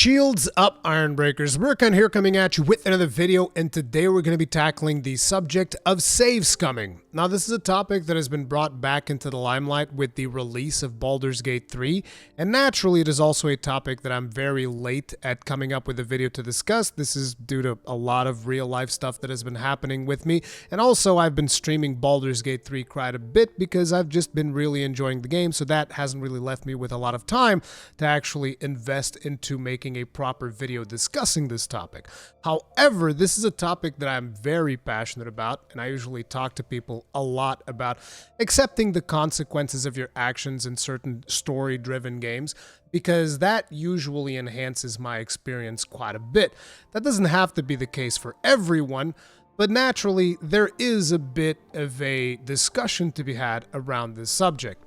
Shields up, Ironbreakers. Murkan here coming at you with another video, and today we're going to be tackling the subject of save scumming. Now, this is a topic that has been brought back into the limelight with the release of Baldur's Gate 3, and naturally it is also a topic that I'm very late at coming up with a video to discuss. This is due to a lot of real-life stuff that has been happening with me, and also I've been streaming Baldur's Gate 3 quite a bit because I've just been really enjoying the game, so that hasn't really left me with a lot of time to actually invest into making a proper video discussing this topic. However, this is a topic that I'm very passionate about, and I usually talk to people a lot about accepting the consequences of your actions in certain story-driven games, because that usually enhances my experience quite a bit. That doesn't have to be the case for everyone, but naturally there is a bit of a discussion to be had around this subject.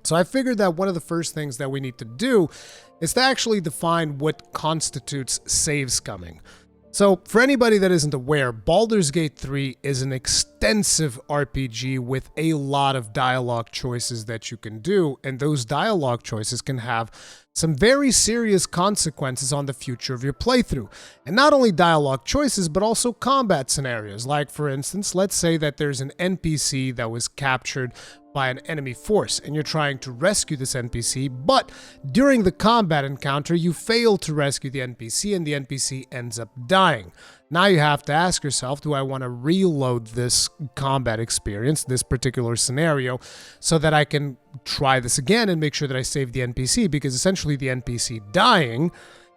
So I figured that one of the first things that we need to do is to actually define what constitutes save scumming. So for anybody that isn't aware, Baldur's Gate 3 is an extensive RPG with a lot of dialogue choices that you can do, and those dialogue choices can have some very serious consequences on the future of your playthrough. And not only dialogue choices, but also combat scenarios. Like, for instance, let's say that there's an NPC that was captured by an enemy force, and you're trying to rescue this NPC, but during the combat encounter, you fail to rescue the NPC, and the NPC ends up dying. Now you have to ask yourself, do I want to reload this combat experience, this particular scenario, so that I can try this again and make sure that I save the NPC? Because essentially the NPC dying,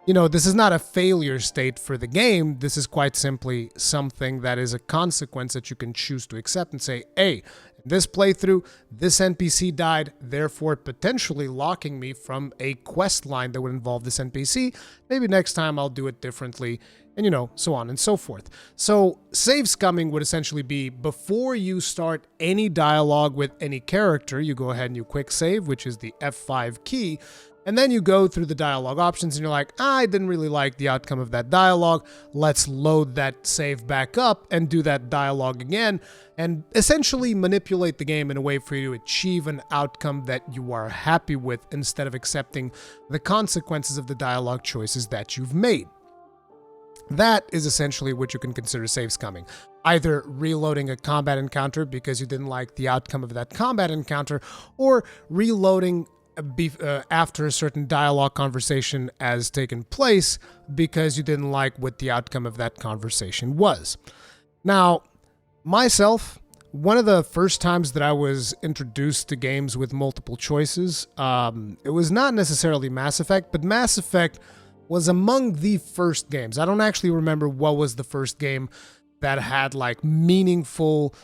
you know, this is not a failure state for the game. This is quite simply something that is a consequence that you can choose to accept and say, hey, in this playthrough, this NPC died, therefore potentially locking me from a quest line that would involve this NPC. Maybe next time I'll do it differently, and you know, so on and so forth. So save scumming would essentially be before you start any dialogue with any character, you go ahead and you quick save, which is the F5 key. And then you go through the dialogue options and you're like, I didn't really like the outcome of that dialogue. Let's load that save back up and do that dialogue again, and essentially manipulate the game in a way for you to achieve an outcome that you are happy with instead of accepting the consequences of the dialogue choices that you've made. That is essentially what you can consider save scumming. Either reloading a combat encounter because you didn't like the outcome of that combat encounter, or reloading after a certain dialogue conversation has taken place because you didn't like what the outcome of that conversation was. Now, myself, one of the first times that I was introduced to games with multiple choices, it was not necessarily Mass Effect, but Mass Effect was among the first games. I don't actually remember what was the first game that had like meaningful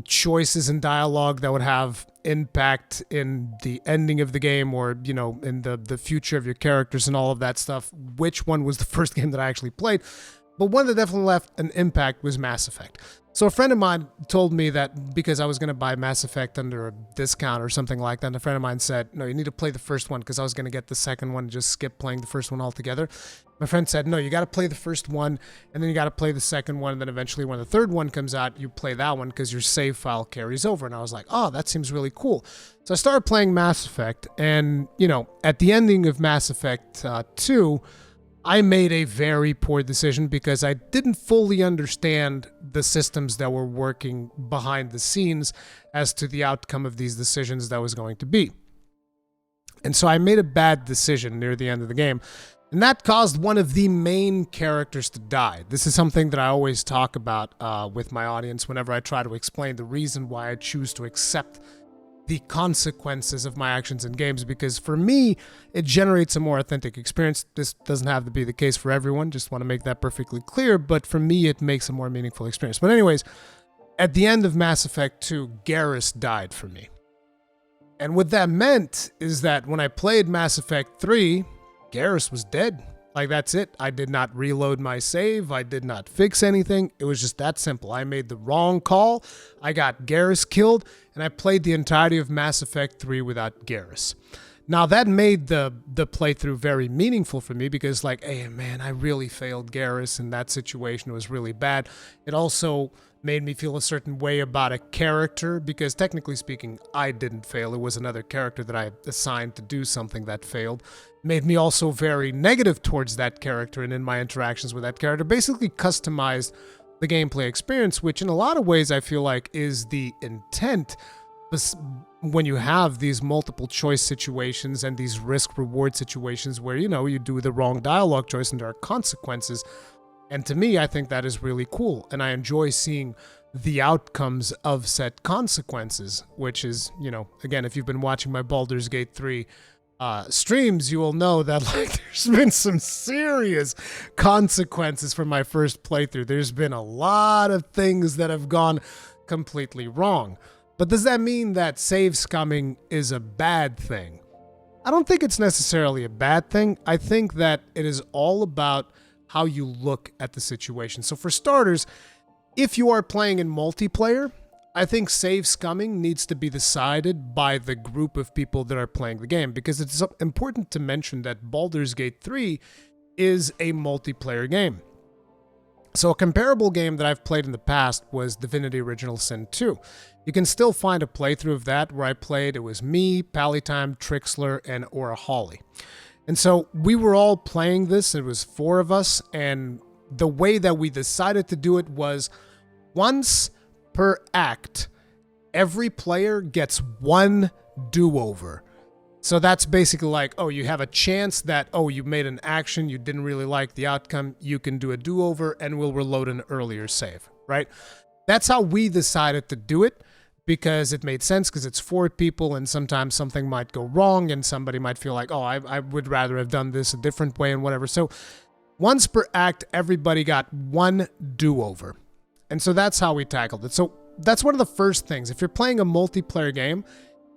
choices in dialogue that would have impact in the ending of the game, or, you know, in the future of your characters and all of that stuff. Which one was the first game that I actually played? But one that definitely left an impact was Mass Effect. So a friend of mine told me that because I was going to buy Mass Effect under a discount or something like that, and a friend of mine said, no, you need to play the first one, because I was going to get the second one and just skip playing the first one altogether. My friend said, no, you got to play the first one, and then you got to play the second one, and then eventually when the third one comes out, you play that one because your save file carries over. And I was like, oh, that seems really cool. So I started playing Mass Effect, and, you know, at the ending of Mass Effect 2, I made a very poor decision because I didn't fully understand the systems that were working behind the scenes as to the outcome of these decisions that was going to be. And so I made a bad decision near the end of the game, and that caused one of the main characters to die. This is something that I always talk about with my audience whenever I try to explain the reason why I choose to accept the consequences of my actions in games, because for me, it generates a more authentic experience. This doesn't have to be the case for everyone, just want to make that perfectly clear, but for me, it makes a more meaningful experience. But anyways, at the end of Mass Effect 2, Garrus died for me. And what that meant is that when I played Mass Effect 3, Garrus was dead. Like, that's it. I did not reload my save. I did not fix anything. It was just that simple. I made the wrong call. I got Garrus killed, and I played the entirety of Mass Effect 3 without Garrus. Now that made the playthrough very meaningful for me because like, hey man, I really failed Garrus in that situation. It was really bad. It also made me feel a certain way about a character because technically speaking, I didn't fail. It was another character that I assigned to do something that failed. Made me also very negative towards that character and in my interactions with that character. Basically customized the gameplay experience, which in a lot of ways I feel like is the intent when you have these multiple choice situations and these risk-reward situations where, you know, you do the wrong dialogue choice and there are consequences. And to me, I think that is really cool. And I enjoy seeing the outcomes of said consequences, which is, you know, again, if you've been watching my Baldur's Gate 3 streams, you will know that like there's been some serious consequences for my first playthrough. There's been a lot of things that have gone completely wrong. But does that mean that save scumming is a bad thing? I don't think it's necessarily a bad thing. I think that it is all about how you look at the situation. So for starters, if you are playing in multiplayer, I think save scumming needs to be decided by the group of people that are playing the game, because it's important to mention that Baldur's Gate 3 is a multiplayer game. So a comparable game that I've played in the past was Divinity Original Sin 2. You can still find a playthrough of that where I played. It was me, Pallytime, Trixler, and Aura Holly. And so we were all playing this. It was 4 of us, and the way that we decided to do it was once per act, every player gets 1 do-over. So that's basically like, oh, you have a chance that, oh, you made an action, you didn't really like the outcome, you can do a do-over and we'll reload an earlier save, right? That's how we decided to do it, because it made sense, because it's 4 people and sometimes something might go wrong and somebody might feel like, oh, I would rather have done this a different way and whatever. So once per act, everybody got 1 do-over. And so that's how we tackled it. So that's one of the first things. If you're playing a multiplayer game,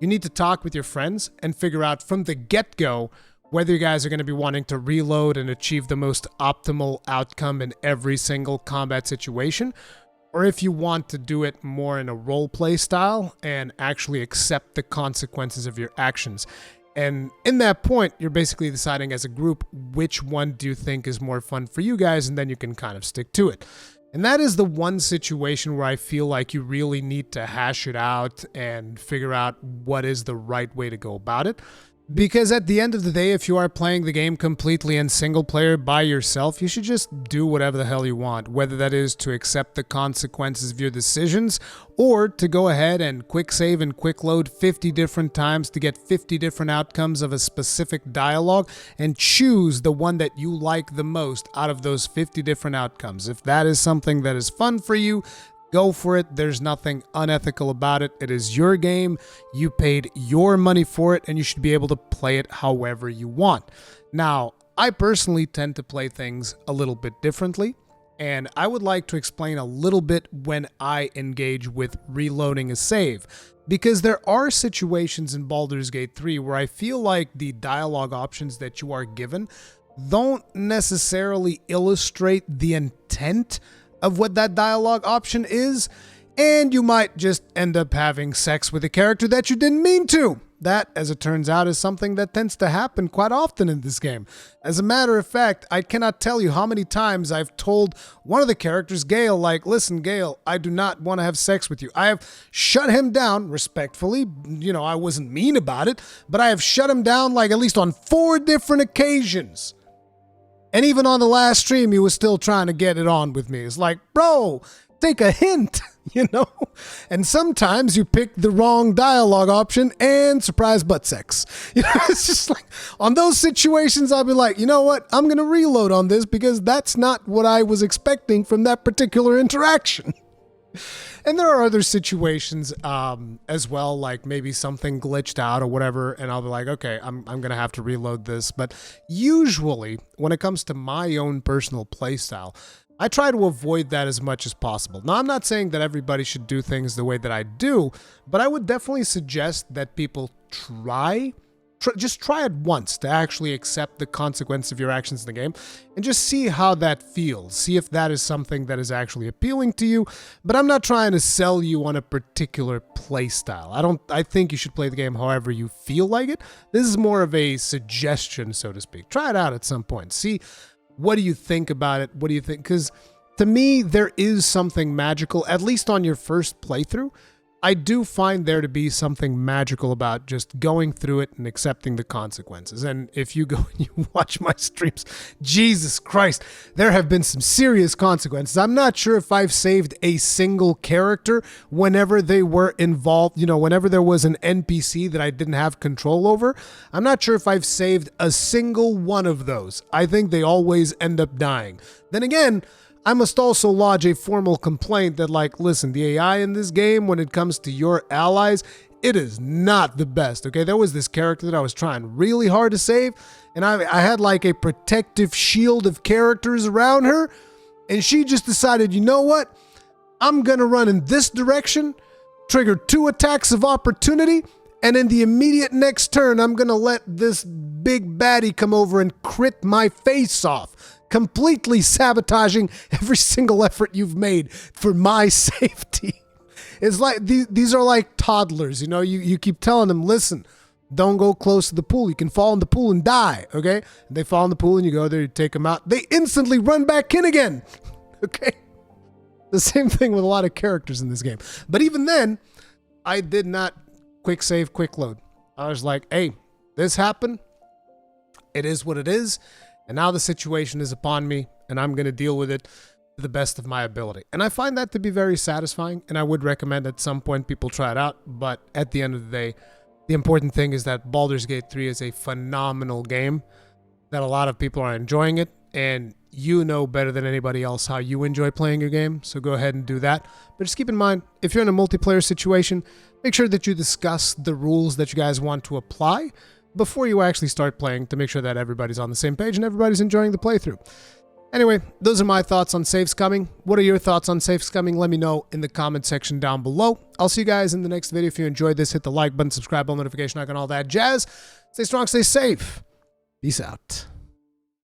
you need to talk with your friends and figure out from the get-go whether you guys are going to be wanting to reload and achieve the most optimal outcome in every single combat situation, or if you want to do it more in a role-play style and actually accept the consequences of your actions. And in that point, you're basically deciding as a group which one do you think is more fun for you guys, and then you can kind of stick to it. And that is the one situation where I feel like you really need to hash it out and figure out what is the right way to go about it. Because at the end of the day, if you are playing the game completely in single player by yourself, you should just do whatever the hell you want, whether that is to accept the consequences of your decisions or to go ahead and quick save and quick load 50 different times to get 50 different outcomes of a specific dialogue and choose the one that you like the most out of those 50 different outcomes. If that is something that is fun for you, go for it. There's nothing unethical about it. It is your game. You paid your money for it, and you should be able to play it however you want. Now, I personally tend to play things a little bit differently, and I would like to explain a little bit when I engage with reloading a save, because there are situations in Baldur's Gate 3 where I feel like the dialogue options that you are given don't necessarily illustrate the intent of what that dialogue option is, and you might just end up having sex with a character that you didn't mean to. That, as it turns out, is something that tends to happen quite often in this game. As a matter of fact, I cannot tell you how many times I've told one of the characters, Gale, like, listen, Gale, I do not want to have sex with you. I have shut him down respectfully. You know, I wasn't mean about it, but I have shut him down like at least on 4 different occasions. And even on the last stream, he was still trying to get it on with me. It's like, bro, take a hint, you know? And sometimes you pick the wrong dialogue option and surprise butt sex. You know, it's just like, on those situations, I'll be like, you know what? I'm going to reload on this because that's not what I was expecting from that particular interaction. And there are other situations as well, like maybe something glitched out or whatever, and I'll be like, okay, I'm going to have to reload this. But usually, when it comes to my own personal playstyle, I try to avoid that as much as possible. Now, I'm not saying that everybody should do things the way that I do, but I would definitely suggest that people try just try it once to actually accept the consequence of your actions in the game and just see how that feels. See if that is something that is actually appealing to you. But I'm not trying to sell you on a particular play style. I think you should play the game however you feel like it. This is more of a suggestion, so to speak. Try it out at some point. See, what do you think about it? What do you think? Because to me, there is something magical, at least on your first playthrough. I do find there to be something magical about just going through it and accepting the consequences. And if you go and you watch my streams, Jesus Christ, there have been some serious consequences. I'm not sure if I've saved a single character whenever they were involved, whenever there was an NPC that I didn't have control over. I'm not sure if I've saved a single one of those. I think they always end up dying. Then again, I must also lodge a formal complaint that, listen, the AI in this game, when it comes to your allies, it is not the best, okay? There was this character that I was trying really hard to save, and I had a protective shield of characters around her, and she just decided, you know what? I'm gonna run in this direction, trigger 2 attacks of opportunity, and in the immediate next turn, I'm gonna let this big baddie come over and crit my face off, completely sabotaging every single effort you've made for my safety. It's like these are like toddlers, you keep telling them, listen, don't go close to the pool. You can fall in the pool and die, okay? And they fall in the pool and you go there, you take them out. They instantly run back in again, okay? The same thing with a lot of characters in this game. But even then, I did not quick save, quick load. I was like, hey, this happened. It is what it is. And now the situation is upon me, and I'm going to deal with it to the best of my ability. And I find that to be very satisfying, and I would recommend at some point people try it out. But at the end of the day, the important thing is that Baldur's Gate 3 is a phenomenal game, that a lot of people are enjoying it, and you know better than anybody else how you enjoy playing your game, so go ahead and do that. But just keep in mind, if you're in a multiplayer situation, make sure that you discuss the rules that you guys want to apply before you actually start playing, to make sure that everybody's on the same page and everybody's enjoying the playthrough. Anyway, those are my thoughts on save scumming. What are your thoughts on save scumming? Let me know in the comment section down below. I'll see you guys in the next video. If you enjoyed this, hit the like button, subscribe button, notification icon, all that jazz. Stay strong, stay safe. Peace out.